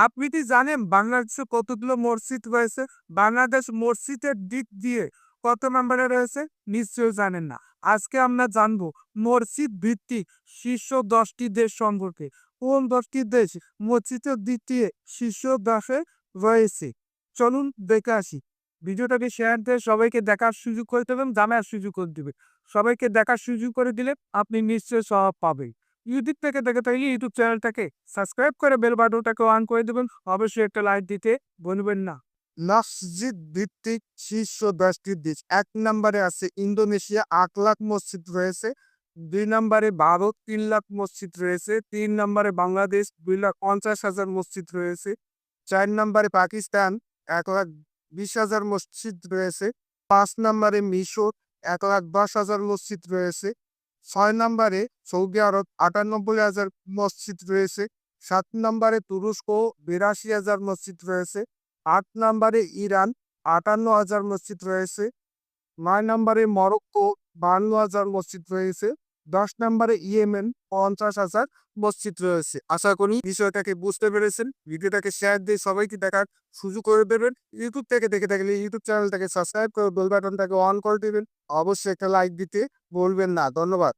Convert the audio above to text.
আপনি কি জানেন বাংলাদেশে কতগুলো মসজিদ রয়েছে? বাংলাদেশ মসজিদের দিক দিয়ে কত নম্বরে রয়েছে? নিশ্চয়ই জানেন না। আজকে আমরা জানবো মসজিদ ভিত্তিক শীর্ষ 10টি দেশ সম্পর্কে। কোন 10টি দেশ মসজিদের দিক দিয়ে শীর্ষ 10-এ রয়েছে? চলুন দেখে আসি। ভিডিওটাকে শেয়ার দিয়ে সবাইকে দেখার সুযোগ করে দেবেন, জানার সুযোগ করে দিবেন। সবাইকে দেখার সুযোগ করে দিলে আপনি নিশ্চয়ই স্বভাব পাবেন। ইউটিউব থেকে দেখে থাকলে ইউটিউব চ্যানেলটাকে সাবস্ক্রাইব করে বেল বাটনটাকে অন করে দেবেন। অবশ্যই একটা লাইক দিতে ভুলবেন না। মসজিদ ভিত্তিক শীর্ষ 10টি দেশ। 1 নম্বরে আছে ইন্দোনেশিয়া, 8 লাখ মসজিদ রয়েছে। 2 নম্বরে ভারত, 3 লাখ মসজিদ রয়েছে। 3 নম্বরে বাংলাদেশ, 2,50,000 মসজিদ রয়েছে। 4 নম্বরে পাকিস্তান, 1,20,000 মসজিদ রয়েছে। 5 নম্বরে মিশর, 1,10,000 মসজিদ রয়েছে। 6 নম্বরে সৌদি আরব, 98,000 মসজিদ রয়েছে। 7 নম্বরে তুরস্ক, 82,000 মসজিদ রয়েছে। 8 নম্বরে ইরান, 58,000 মসজিদ রয়েছে। 9 নম্বরে মরক্কো, 52,000 মসজিদ রয়েছে। 10 নম্বরে ইয়েমেন, 50,000 মসজিদ রয়েছে। আশা করি বিষয়টাকে বুঝতে পেরেছেন। ভিডিওটাকে শেয়ার দিয়ে সবাইকে দেখার সুযোগ করে দেবেন। ইউটিউব থেকে দেখে থাকলে ইউটিউব চ্যানেলটাকে সাবস্ক্রাইব করে বেল বাটনটাকে অন করে দিবেন। অবশ্যই একটা লাইক দিতে ভুলবেন না। ধন্যবাদ।